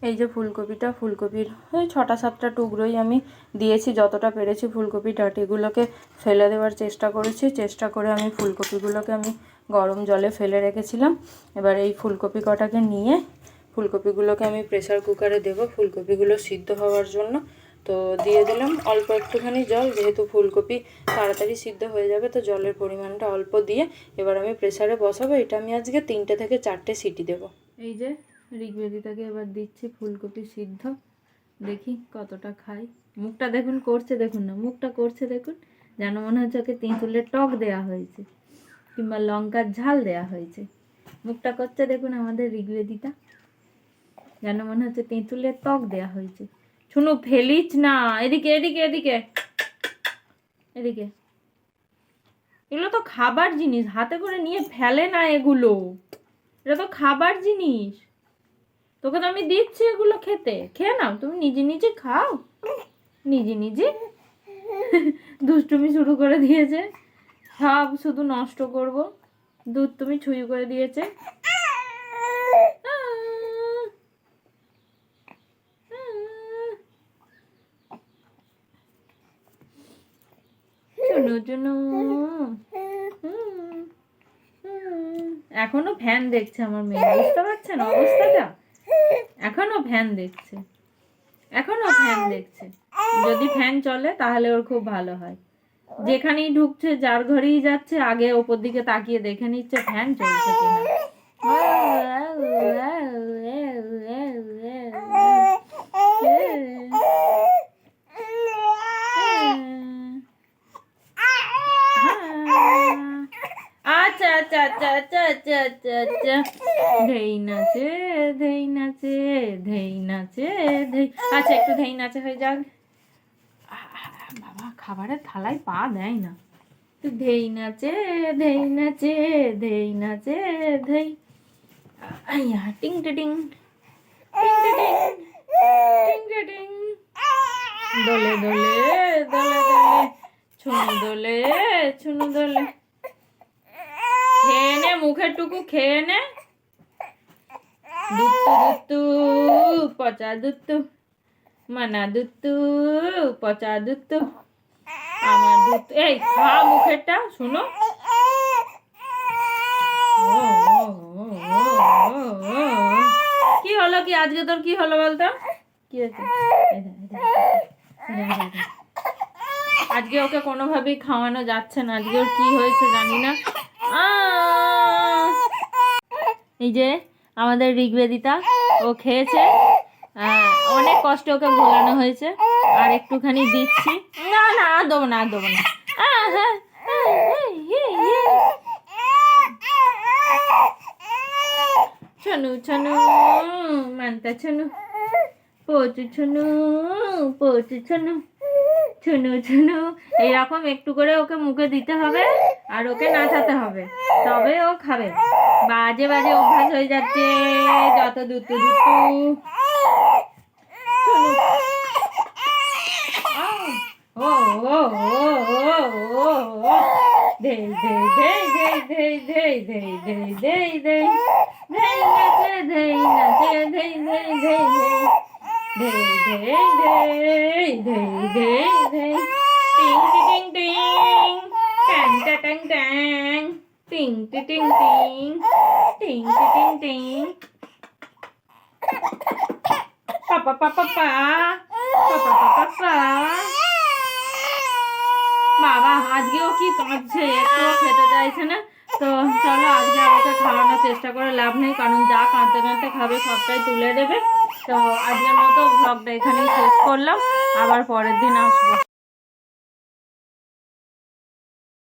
এই যে ফুলকপিটা, ফুলকপির ওই 6-7টা টুকরোই আমি দিয়েছি, যতটা পেরেছি ফুলকপি ডাঁটিগুলোকে ফেলে দেওয়ার চেষ্টা করেছি। চেষ্টা করে আমি ফুলকপিগুলোকে আমি গরম জলে ফেলে রেখেছিলাম। এবার এই ফুলকপি কটাকে নিয়ে ফুলকপিগুলোকে আমি প্রেসার কুকারে দেবো ফুলকপিগুলো সিদ্ধ হওয়ার জন্য। তো দিয়ে দিলাম অল্প একটুখানি জল, যেহেতু ফুলকপি তাড়াতাড়ি সিদ্ধ হয়ে যাবে, তো জলের পরিমাণটা অল্প দিয়ে এবার আমি প্রেসারে বসাবো। এটা আমি আজকে 3টে থেকে 4টে সিটি দেবো। এই যে ঋগ্বেদিতাকে এবার দিচ্ছি ফুলকপি সিদ্ধ, দেখি কতটা খাই। মুখটা দেখুন করছে, দেখুন না মুখটা করছে দেখুন, যেন মনে হচ্ছে ওকে তেঁতুলের টক দেওয়া হয়েছে কিংবা লঙ্কার ঝাল দেওয়া হয়েছে। মুখটা করছে দেখুন আমাদের ঋগ্বেদিতা, যেন মনে হচ্ছে তেঁতুলের টক দেওয়া হয়েছে। শুনু ফেলিস না, এদিকে এদিকে এদিকে এদিকে, এগুলো তো খাবার জিনিস, হাতে করে নিয়ে ফেলে না এগুলো, এটা তো খাবার জিনিস। তোকে তো আমি দিচ্ছি এগুলো খেতে, খেয়ে নাও, তুমি নিজে নিজে খাও, নিজে নিজে। দুষ্টুমি শুরু করে দিয়েছে, সব শুধু নষ্ট করব, দুধ তুমি ছুঁই করে দিয়েছে। এখনো ফ্যান দেখছে আমার মেয়ে, বুঝতে পারছেন অবস্থাটা? এখনো ফ্যান দেখছে, এখনো ফ্যান দেখছে। যদি ফ্যান চলে তাহলে ওর খুব ভালো হয়। যেখানেই ঢুকছে, যার ঘরেই যাচ্ছে, আগে ওপর দিকে তাকিয়ে দেখে নিচ্ছে ফ্যান চলছে কিনা। আচ্ছা আচ্ছা আচ্ছা আচ্ছা আচ্ছা আচ্ছা আচ্ছা, ধেই নাচে ধেই নাচে ধেই নাচে ধেই। আচ্ছা একটু ধেই নাচে হয়ে যাক। বাবা খাবারের থালায় পা দেয় না। ধেই নাচে ধেই নাচে ধেই নাচে ধেই। আইয়া টিং টিং টিং টিং টিং টিং, দোলে দোলে দোলে দোলে ছুনু দোলে ছুনু দোলে। খেয়ে নে, মুখের টুকু খেয়ে নে। দুত্তু দুত্তু পচা দুত্তু, মানা দুত্তু পচা দুত্তু, আমার দুত্তু। এই খা মুখেরটা, শুনো। কি হলো, কি আজকে তোর কি হলো বলতো? কি হয়েছে? আজকে ওকে কোনোভাবেই খাওয়ানো যাচ্ছে না, আজকে ওর কি হয়েছে জানি না। এই যে আমাদের ঋগ্বেদিতা, ও খেয়েছে, অনেক কষ্টে ওকে ভোলানো হয়েছে। আর একটুখানি দিচ্ছি। না না আর দেবো না, আর দেবো না। ছনু ছনু মানতা ছনু, পচু ছনু পচু ছনু, ছুনু ছুনু। এইরকম একটু করে ওকে মুখে দিতে হবে আর ওকে নাচাতে হবে, তবে ও খাবে। বাজে বাজে অভ্যাস হয়ে যাচ্ছে, যত দুতু দুতু। ও ও ও ও ও ধেই ধেই ধেই ধেই ধেই ধেই ধেই ধেই ধেই ধেই নাচে ধেই নাচে ধেই ধেই ধেই ধেই ধেই ধেই ধেই ধেই ধেই। টিং টিং টিং ট্যাং ট্যাং ট্যাং, টিং টিং টিং টিং টিং টিং। পাপা পাপা পা পাপা পাপা পা। বাবা আজকেও কি কাঁদছে, একটুও খেতে চাইছে না। তো চলো আজকে আমাকে খাওয়ানোর চেষ্টা করে লাভ নেই, কারণ যা কাঁদতে কাঁদতে খাবে সবটাই তুলে দেবে। তো আজকের মতো ব্লগটা এখানেই শেষ করলাম, আবার পরের দিন আসবো।